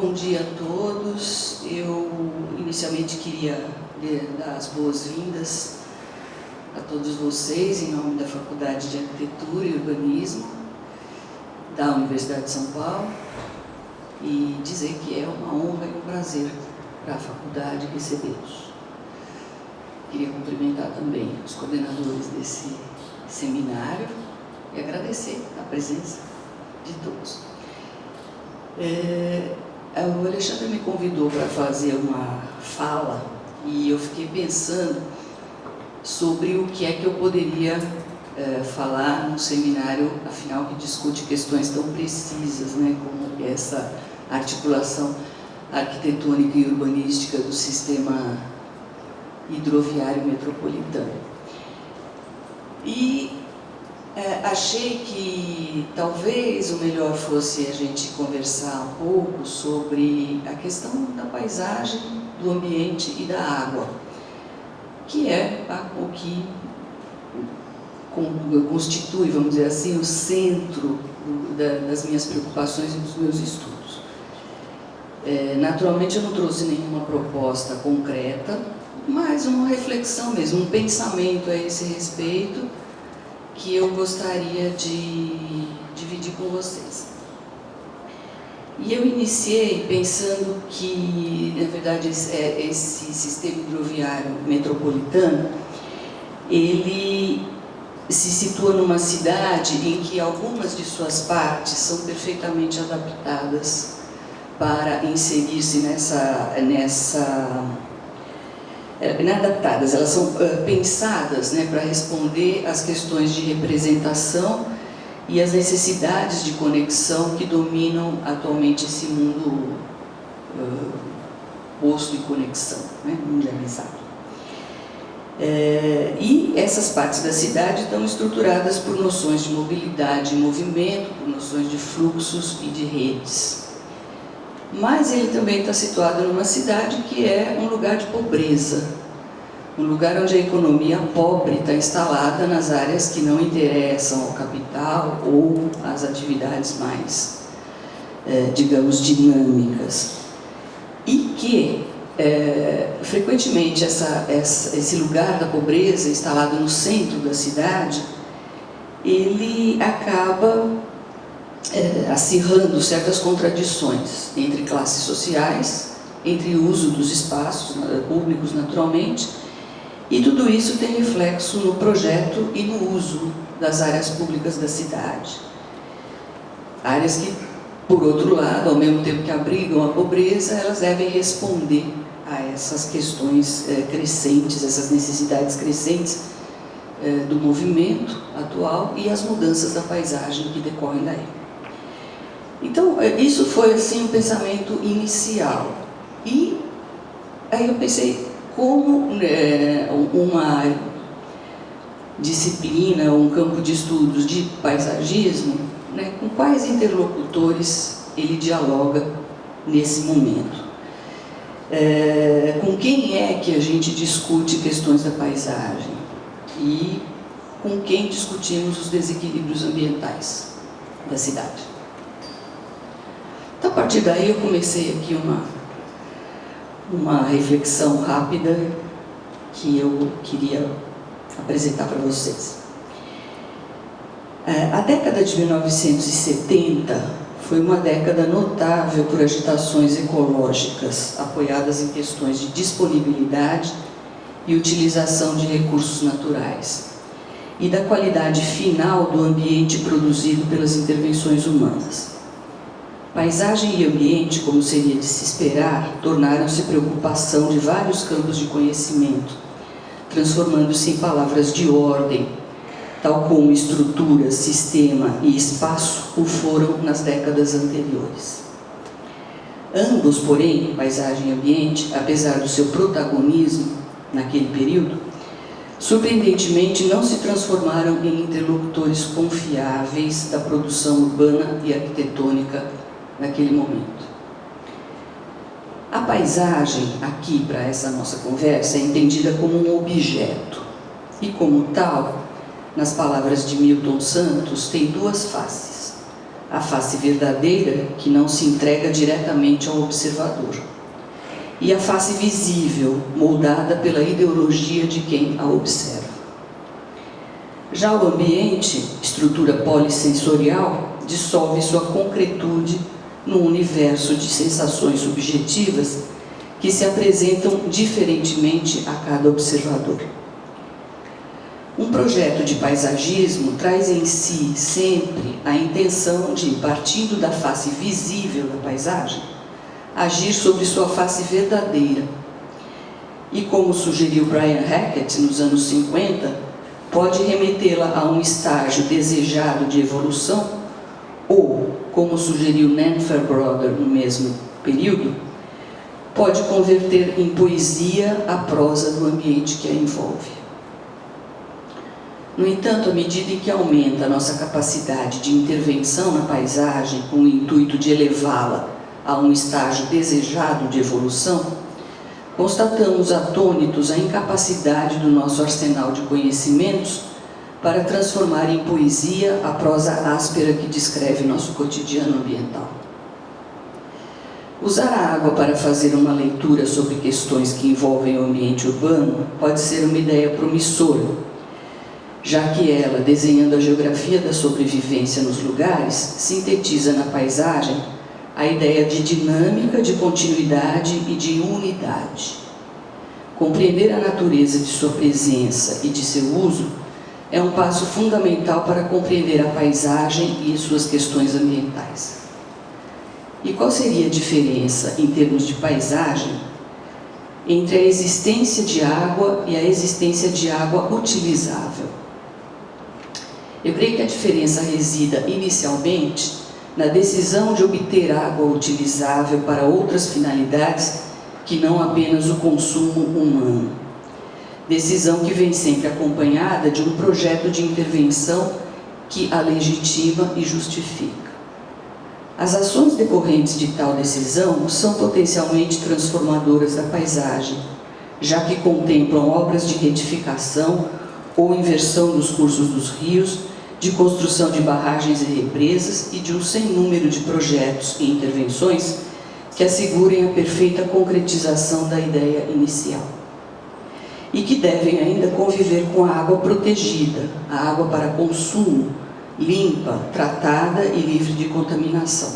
Bom dia a todos. Eu inicialmente queria dar as boas-vindas a todos vocês em nome da Faculdade de Arquitetura e Urbanismo da Universidade de São Paulo e dizer que é uma honra e um prazer para a faculdade recebê-los. Queria cumprimentar também os coordenadores desse seminário e agradecer a presença de todos. O Alexandre me convidou para fazer uma fala e eu fiquei pensando sobre o que é que eu poderia falar num seminário, afinal, que discute questões tão precisas, né, como essa articulação arquitetônica e urbanística do sistema hidroviário metropolitano. E achei que talvez o melhor fosse a gente conversar um pouco sobre a questão da paisagem, do ambiente e da água, que é o que constitui, vamos dizer assim, o centro das minhas preocupações e dos meus estudos. Naturalmente eu não trouxe nenhuma proposta concreta, mas uma reflexão mesmo, um pensamento a esse respeito, que eu gostaria de dividir com vocês. E eu iniciei pensando que, na verdade, esse sistema hidroviário metropolitano, ele se situa numa cidade em que algumas de suas partes são perfeitamente adaptadas para inserir-se inadaptadas, elas são pensadas, né, para responder às questões de representação e às necessidades de conexão que dominam atualmente esse mundo posto em conexão, né, mundializado. E essas partes da cidade estão estruturadas por noções de mobilidade e movimento, por noções de fluxos e de redes. Mas ele também está situado numa cidade que é um lugar de pobreza, um lugar onde a economia pobre está instalada nas áreas que não interessam ao capital ou às atividades mais, digamos, dinâmicas. E que, frequentemente, esse lugar da pobreza instalado no centro da cidade, ele acaba acirrando certas contradições entre classes sociais, entre o uso dos espaços públicos, naturalmente, e tudo isso tem reflexo no projeto e no uso das áreas públicas da cidade. Áreas que, por outro lado, ao mesmo tempo que abrigam a pobreza, elas devem responder a essas questões crescentes, essas necessidades crescentes do movimento atual e as mudanças da paisagem que decorrem daí. Então, isso foi assim um pensamento inicial. E aí eu pensei como uma disciplina, um campo de estudos de paisagismo, né, com quais interlocutores ele dialoga nesse momento. Com quem é que a gente discute questões da paisagem? E com quem discutimos os desequilíbrios ambientais da cidade? Então, a partir daí, eu comecei aqui uma reflexão rápida que eu queria apresentar para vocês. A década de 1970 foi uma década notável por agitações ecológicas apoiadas em questões de disponibilidade e utilização de recursos naturais e da qualidade final do ambiente produzido pelas intervenções humanas. Paisagem e ambiente, como seria de se esperar, tornaram-se preocupação de vários campos de conhecimento, transformando-se em palavras de ordem, tal como estrutura, sistema e espaço o foram nas décadas anteriores. Ambos, porém, paisagem e ambiente, apesar do seu protagonismo naquele período, surpreendentemente não se transformaram em interlocutores confiáveis da produção urbana e arquitetônica naquele momento. A paisagem, aqui para essa nossa conversa, é entendida como um objeto e, como tal, nas palavras de Milton Santos, tem duas faces: a face verdadeira, que não se entrega diretamente ao observador, e a face visível, moldada pela ideologia de quem a observa. Já o ambiente, estrutura polissensorial, dissolve sua concretude num universo de sensações subjetivas que se apresentam diferentemente a cada observador. Um projeto de paisagismo traz em si sempre a intenção de, partindo da face visível da paisagem, agir sobre sua face verdadeira. E como sugeriu Brian Hackett nos anos 50, pode remetê-la a um estágio desejado de evolução, ou, como sugeriu Nan Fairbrother no mesmo período, pode converter em poesia a prosa do ambiente que a envolve. No entanto, à medida em que aumenta a nossa capacidade de intervenção na paisagem com o intuito de elevá-la a um estágio desejado de evolução, constatamos atônitos a incapacidade do nosso arsenal de conhecimentos para transformar em poesia a prosa áspera que descreve nosso cotidiano ambiental. Usar a água para fazer uma leitura sobre questões que envolvem o ambiente urbano pode ser uma ideia promissora, já que ela, desenhando a geografia da sobrevivência nos lugares, sintetiza na paisagem a ideia de dinâmica, de continuidade e de unidade. Compreender a natureza de sua presença e de seu uso é um passo fundamental para compreender a paisagem e suas questões ambientais. E qual seria a diferença, em termos de paisagem, entre a existência de água e a existência de água utilizável? Eu creio que a diferença resida, inicialmente, na decisão de obter água utilizável para outras finalidades que não apenas o consumo humano. Decisão que vem sempre acompanhada de um projeto de intervenção que a legitima e justifica. As ações decorrentes de tal decisão são potencialmente transformadoras da paisagem, já que contemplam obras de retificação ou inversão dos cursos dos rios, de construção de barragens e represas e de um sem número de projetos e intervenções que assegurem a perfeita concretização da ideia inicial. E que devem ainda conviver com a água protegida, a água para consumo, limpa, tratada e livre de contaminação.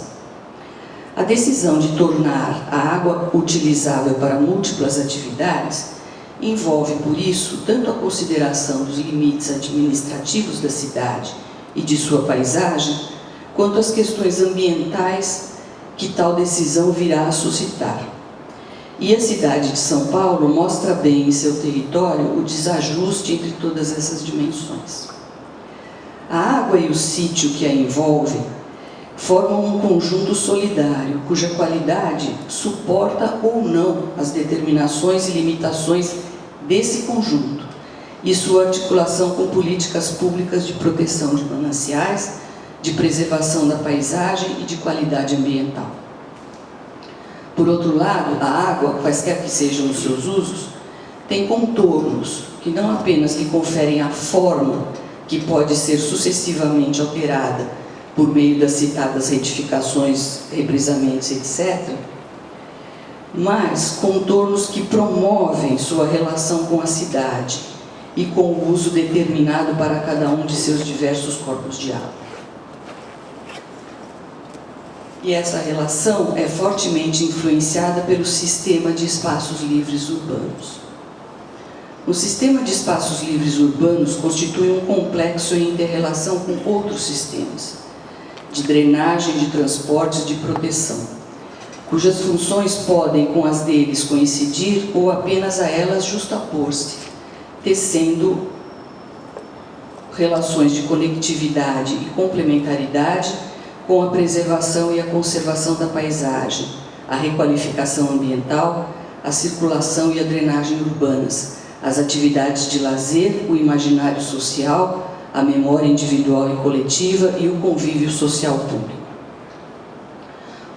A decisão de tornar a água utilizável para múltiplas atividades envolve, por isso, tanto a consideração dos limites administrativos da cidade e de sua paisagem, quanto as questões ambientais que tal decisão virá a suscitar. E a cidade de São Paulo mostra bem em seu território o desajuste entre todas essas dimensões. A água e o sítio que a envolve formam um conjunto solidário, cuja qualidade suporta ou não as determinações e limitações desse conjunto e sua articulação com políticas públicas de proteção de mananciais, de preservação da paisagem e de qualidade ambiental. Por outro lado, a água, quaisquer que sejam os seus usos, tem contornos que não apenas lhe conferem a forma que pode ser sucessivamente alterada por meio das citadas retificações, represamentos, etc., mas contornos que promovem sua relação com a cidade e com o uso determinado para cada um de seus diversos corpos de água. E essa relação é fortemente influenciada pelo sistema de espaços livres urbanos. O sistema de espaços livres urbanos constitui um complexo em inter-relação com outros sistemas de drenagem, de transportes, de proteção, cujas funções podem com as deles coincidir ou apenas a elas justapor-se, tecendo relações de conectividade e complementaridade com a preservação e a conservação da paisagem, a requalificação ambiental, a circulação e a drenagem urbanas, as atividades de lazer, o imaginário social, a memória individual e coletiva e o convívio social público.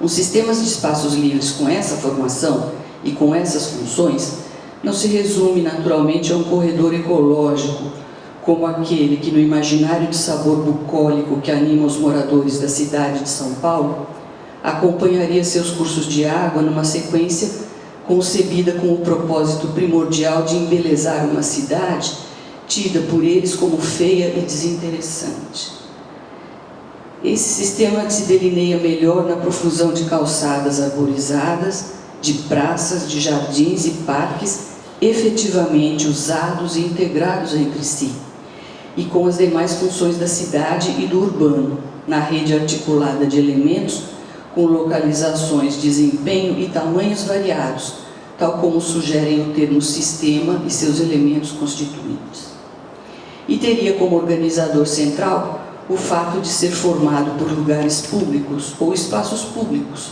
Os sistemas de espaços livres com essa formação e com essas funções não se resume naturalmente a um corredor ecológico como aquele que no imaginário de sabor bucólico que anima os moradores da cidade de São Paulo, acompanharia seus cursos de água numa sequência concebida com o propósito primordial de embelezar uma cidade tida por eles como feia e desinteressante. Esse sistema se delineia melhor na profusão de calçadas arborizadas, de praças, de jardins e parques efetivamente usados e integrados entre si, e com as demais funções da cidade e do urbano, na rede articulada de elementos com localizações, desempenho e tamanhos variados, tal como sugerem o termo sistema e seus elementos constituintes. E teria como organizador central o fato de ser formado por lugares públicos ou espaços públicos,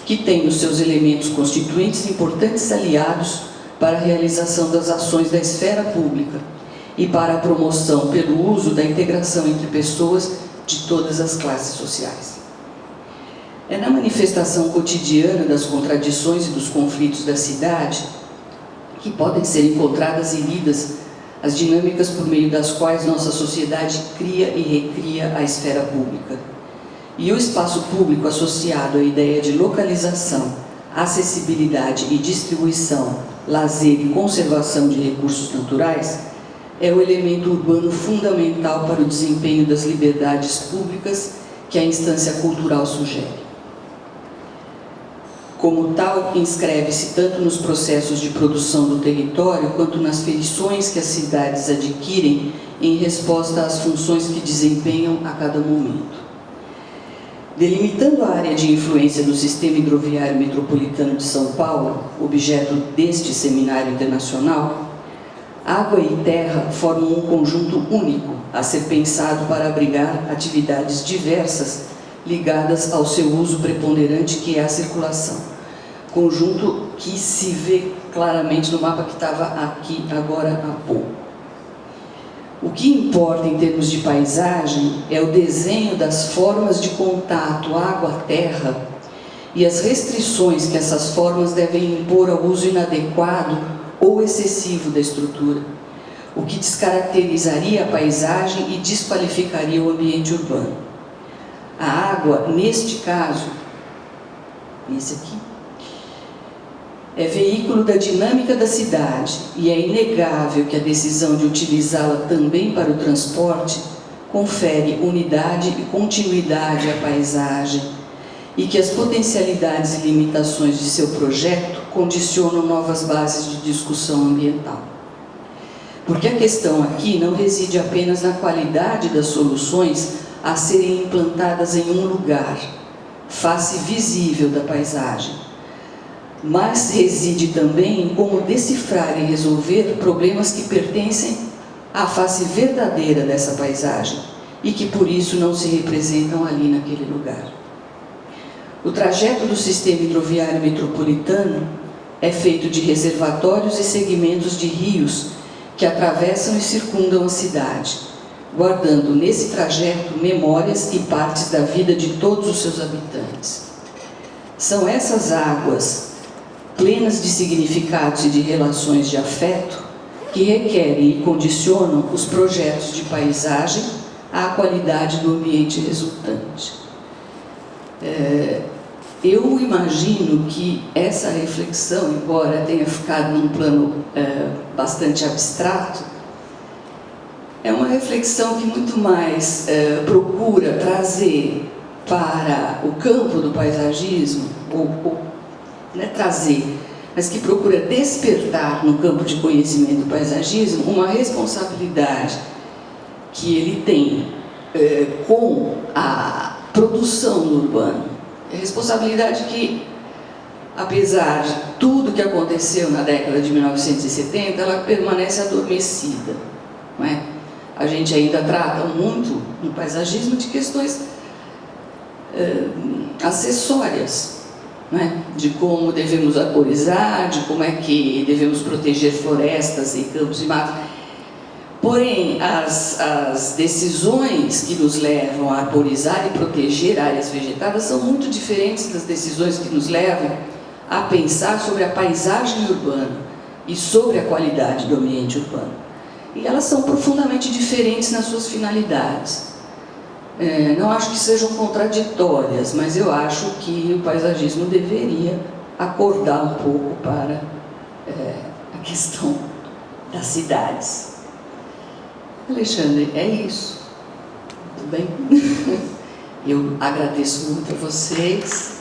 que têm nos seus elementos constituintes importantes aliados para a realização das ações da esfera pública e para a promoção pelo uso da integração entre pessoas de todas as classes sociais. É na manifestação cotidiana das contradições e dos conflitos da cidade que podem ser encontradas e lidas as dinâmicas por meio das quais nossa sociedade cria e recria a esfera pública. E o espaço público associado à ideia de localização, acessibilidade e distribuição, lazer e conservação de recursos naturais é o elemento urbano fundamental para o desempenho das liberdades públicas que a instância cultural sugere. Como tal, inscreve-se tanto nos processos de produção do território quanto nas feições que as cidades adquirem em resposta às funções que desempenham a cada momento. Delimitando a área de influência do Sistema Hidroviário Metropolitano de São Paulo, objeto deste seminário internacional, água e terra formam um conjunto único a ser pensado para abrigar atividades diversas ligadas ao seu uso preponderante, que é a circulação. Conjunto que se vê claramente no mapa que estava aqui agora há pouco. O que importa em termos de paisagem é o desenho das formas de contato água-terra e as restrições que essas formas devem impor ao uso inadequado ou excessivo da estrutura, o que descaracterizaria a paisagem e desqualificaria o ambiente urbano. A água, neste caso, esse aqui, é veículo da dinâmica da cidade e é inegável que a decisão de utilizá-la também para o transporte confere unidade e continuidade à paisagem e que as potencialidades e limitações de seu projeto condicionam novas bases de discussão ambiental. Porque a questão aqui não reside apenas na qualidade das soluções a serem implantadas em um lugar, face visível da paisagem, mas reside também em como decifrar e resolver problemas que pertencem à face verdadeira dessa paisagem e que por isso não se representam ali naquele lugar. O trajeto do Sistema Hidroviário Metropolitano é feito de reservatórios e segmentos de rios que atravessam e circundam a cidade, guardando nesse trajeto memórias e partes da vida de todos os seus habitantes. São essas águas, plenas de significados e de relações de afeto, que requerem e condicionam os projetos de paisagem à qualidade do ambiente resultante. Eu imagino que essa reflexão, embora tenha ficado num plano bastante abstrato, é uma reflexão que muito mais procura trazer para o campo do paisagismo, não é trazer, mas que procura despertar no campo de conhecimento do paisagismo uma responsabilidade que ele tem com a produção do urbano. É responsabilidade que, apesar de tudo que aconteceu na década de 1970, ela permanece adormecida, não é? A gente ainda trata muito no paisagismo de questões acessórias, não é? De como devemos arborizar, de como é que devemos proteger florestas e campos e matos. Porém, as decisões que nos levam a arborizar e proteger áreas vegetadas são muito diferentes das decisões que nos levam a pensar sobre a paisagem urbana e sobre a qualidade do ambiente urbano. e elas são profundamente diferentes nas suas finalidades. Não acho que sejam contraditórias, mas eu acho que o paisagismo deveria acordar um pouco para a questão das cidades. Alexandre, é isso. Tudo bem? Eu agradeço muito a vocês.